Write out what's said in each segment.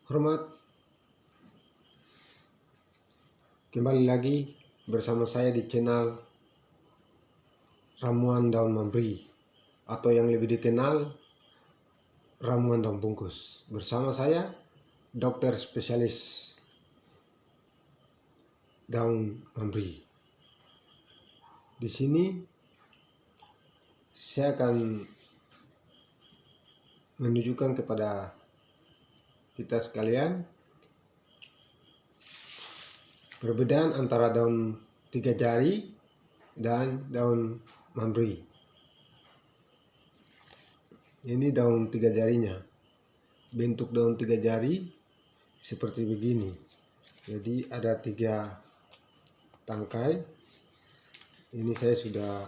Hormat, kembali lagi bersama saya di channel ramuan daun mambri atau yang lebih dikenal ramuan daun bungkus. Bersama saya dokter spesialis daun mambri. Di sini saya akan menunjukkan kepada kita sekalian perbedaan antara daun 3 jari dan daun mambri. Ini daun 3 jarinya. Bentuk daun 3 jari seperti begini. Jadi ada 3 tangkai. Ini saya sudah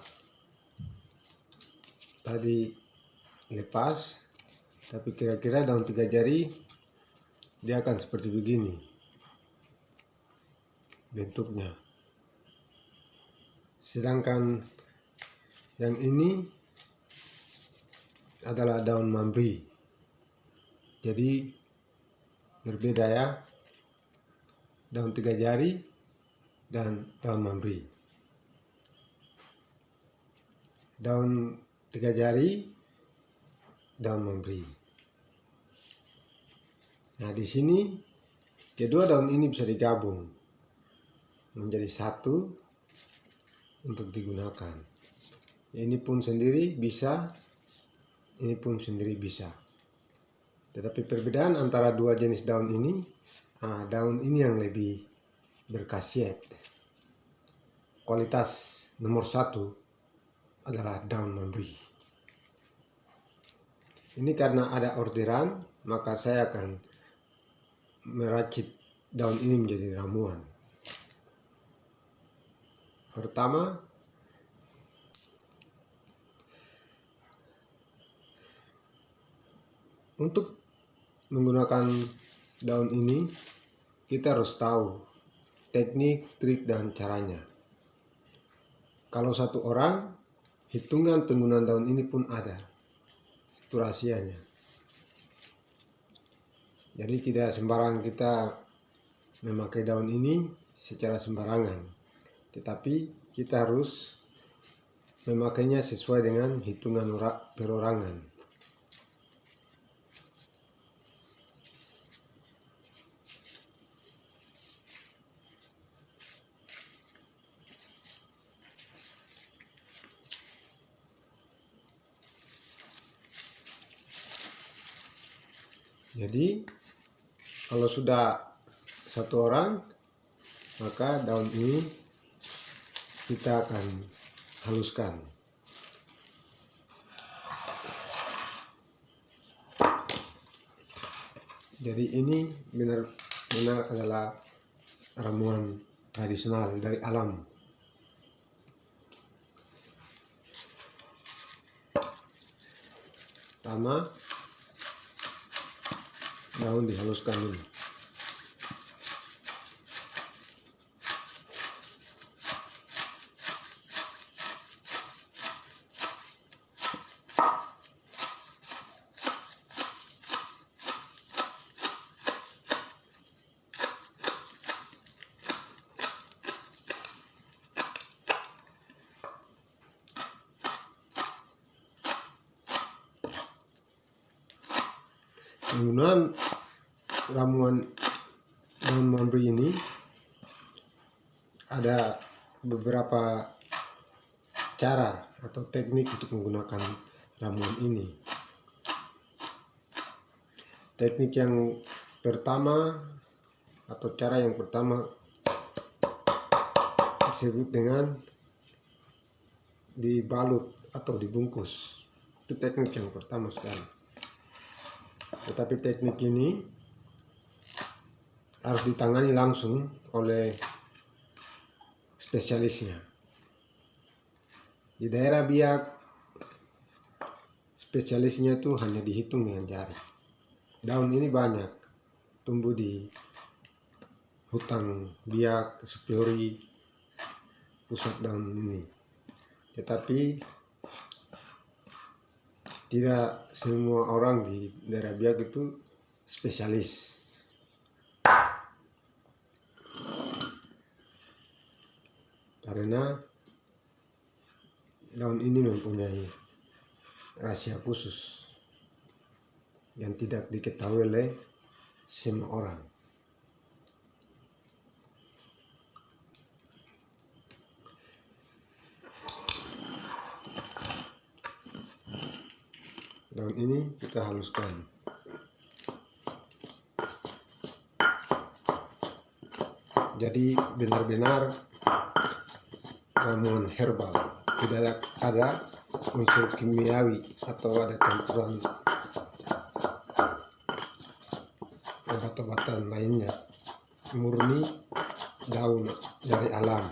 tadi lepas, tapi kira-kira daun 3 jari dia akan seperti begini bentuknya. Sedangkan yang ini adalah daun mambri. Jadi berbeda ya, daun 3 jari dan daun mambri. Daun 3 jari, daun mambri. Nah, di sini kedua daun ini bisa digabung menjadi satu untuk digunakan. Ini pun sendiri bisa, ini pun sendiri bisa. Tetapi perbedaan antara dua jenis daun ini, daun ini yang lebih berkhasiat. Kualitas nomor 1 adalah daun mambri. Ini karena ada orderan, maka saya akan meracik daun ini menjadi ramuan. Pertama, untuk menggunakan daun ini kita harus tahu teknik, trik, dan caranya. Kalau satu orang, hitungan penggunaan daun ini pun ada. Itu rahasianya. Jadi tidak sembarang kita memakai daun ini secara sembarangan. Tetapi kita harus memakainya sesuai dengan hitungan perorangan. Jadi kalau sudah satu orang, maka daun ini kita akan haluskan. Jadi ini benar-benar adalah ramuan tradisional dari alam. Pertama, daun dihaluskan dulu. Penggunaan ramuan daun mambri ini ada beberapa cara atau teknik untuk menggunakan ramuan ini. Teknik yang pertama atau cara yang pertama disebut dengan dibalut atau dibungkus. Itu teknik yang pertama sekali. Tetapi teknik ini harus ditangani langsung oleh spesialisnya. Di daerah Biak, spesialisnya itu hanya dihitung dengan jari. Daun ini banyak, tumbuh di hutan Biak, Sepiori, pusat daun ini. Tetapi tidak semua orang di daerah Biak itu spesialis karena daun ini mempunyai rahasia khusus yang tidak diketahui oleh semua orang. Daun ini kita haluskan. Jadi benar-benar ramuan herbal, tidak ada unsur kimiawi atau ada campuran obat-obatan lainnya, murni daun dari alam.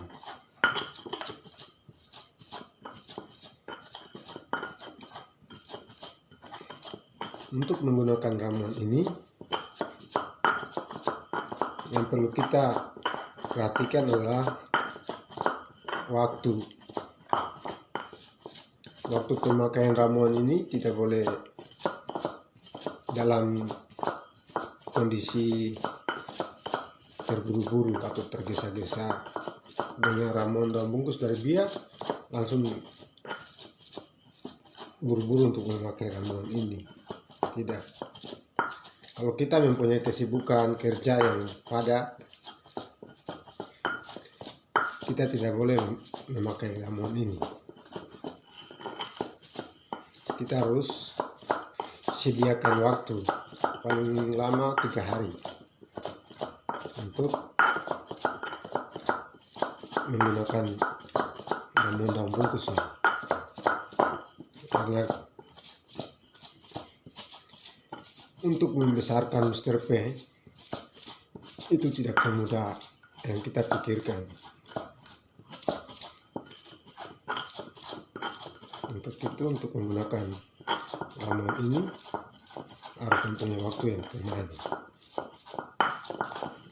Untuk menggunakan ramuan ini, yang perlu kita perhatikan adalah waktu pemakaian ramuan ini. Tidak boleh dalam kondisi terburu-buru atau tergesa-gesa dengan ramuan daun bungkus dari biak, langsung buru-buru untuk memakai ramuan ini. Tidak. Kalau kita mempunyai kesibukan kerja yang padat, kita tidak boleh memakai ramuan ini. Kita harus sediakan waktu paling lama 3 hari untuk menggunakan ramuan daun bungkus ini. Karena untuk membesarkan Mr. P itu tidak semudah yang kita pikirkan. Untuk menggunakan ramuan ini harus mempunyai waktu yang tepat.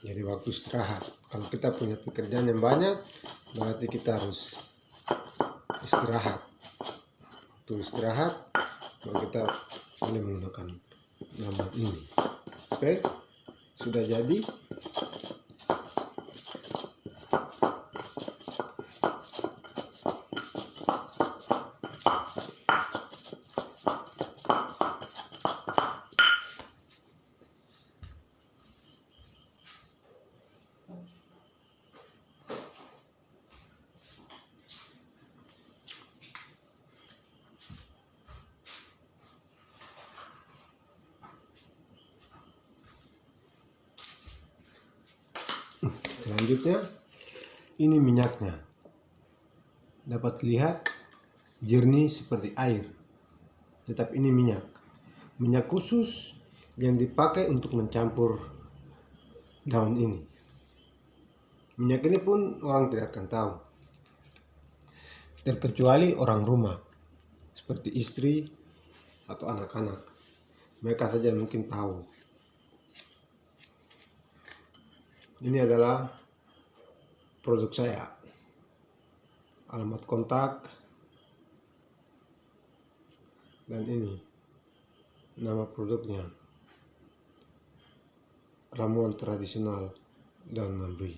Jadi waktu istirahat. Kalau kita punya pekerjaan yang banyak, berarti kita harus istirahat. Waktu istirahat, baru kita boleh menggunakan ramuan ini. Oke, sudah jadi. Selanjutnya, ini minyaknya. Dapat lihat jernih seperti air, tetap ini minyak khusus yang dipakai untuk mencampur daun ini. Minyak ini pun orang tidak akan tahu, terkecuali orang rumah seperti istri atau anak-anak. Mereka saja mungkin tahu. Ini adalah produk saya, alamat kontak, dan ini nama produknya, ramuan tradisional daun mandui.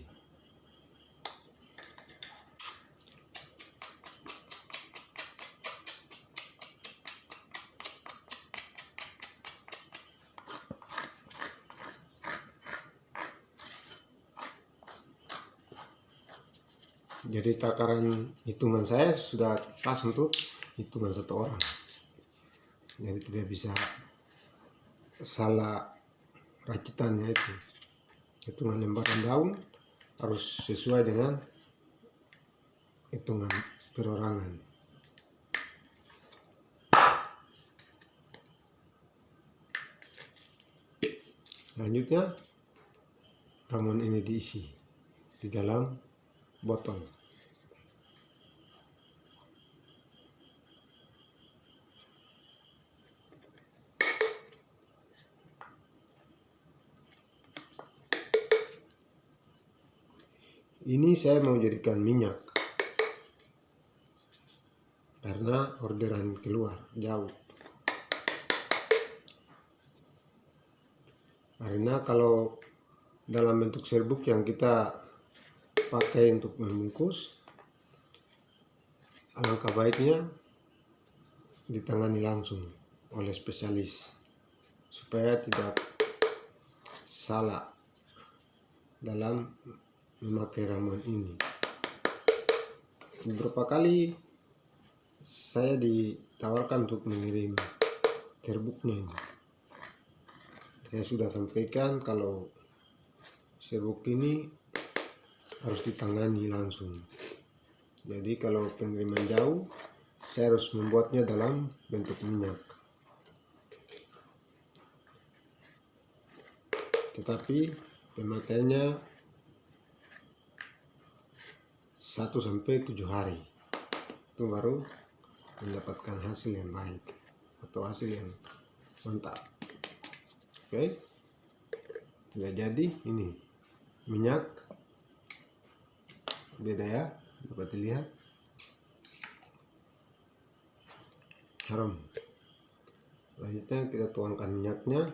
Jadi takaran hitungan saya sudah pas untuk hitungan 1 orang. Jadi tidak bisa salah rakitannya itu. Hitungan lembaran daun harus sesuai dengan hitungan perorangan. Selanjutnya ramuan ini diisi di dalam botol. Ini saya mau jadikan minyak karena orderan keluar jauh. Karena kalau dalam bentuk serbuk yang kita pakai untuk membungkus alangkah baiknya ditangani langsung oleh spesialis supaya tidak salah dalam memakai ramuan ini. Beberapa kali saya ditawarkan untuk mengirim serbuknya ini. Saya sudah sampaikan kalau serbuk ini harus ditangani langsung. Jadi kalau pengiriman jauh, saya harus membuatnya dalam bentuk minyak. Tetapi pemakaiannya 1-7 hari, itu baru mendapatkan hasil yang baik atau hasil yang mantap. Oke, sudah jadi ini minyak, beda ya, dapat dilihat harum. Selanjutnya kita tuangkan minyaknya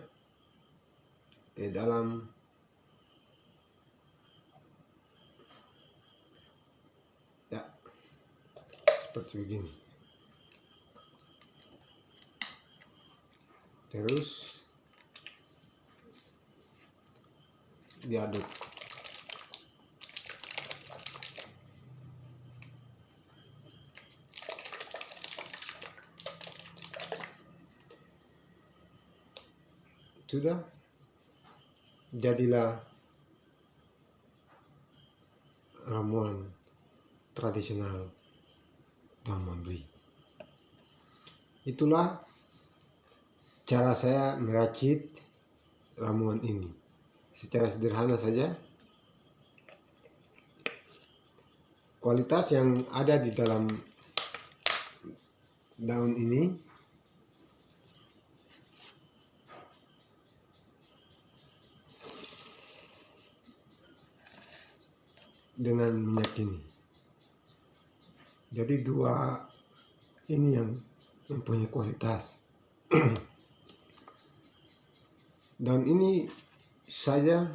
ke dalam ya, seperti begini. Terus diaduk. Sudah jadilah ramuan tradisional daun mambri. Itulah cara saya meracik ramuan ini secara sederhana saja. Kualitas yang ada di dalam daun ini dengan minyak ini. Jadi dua ini yang mempunyai kualitas. Daun ini saja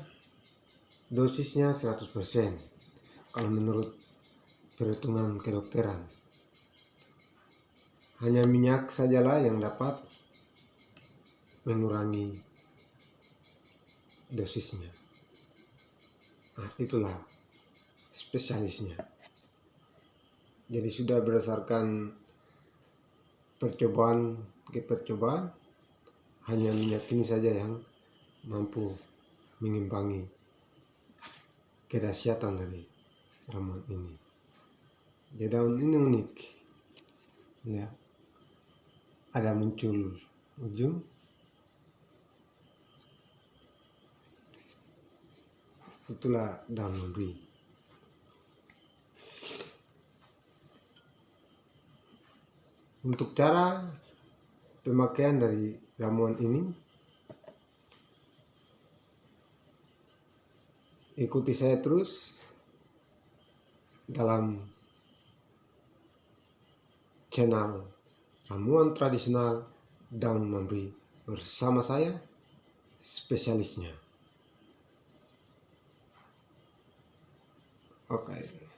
dosisnya 100% kalau menurut perhitungan kedokteran. Hanya minyak sajalah yang dapat mengurangi dosisnya. Nah, itulah spesialisnya. Jadi sudah berdasarkan percobaan ke percobaan, hanya minyak ini saja yang mampu mengimbangi kedahsyatan dari ramuan ini. Jadi daun ini unik ya, ada muncul ujung, itulah daun mambri. Untuk cara pemakaian dari ramuan ini, ikuti saya terus dalam channel ramuan tradisional daun mambri bersama saya, spesialisnya. Oke.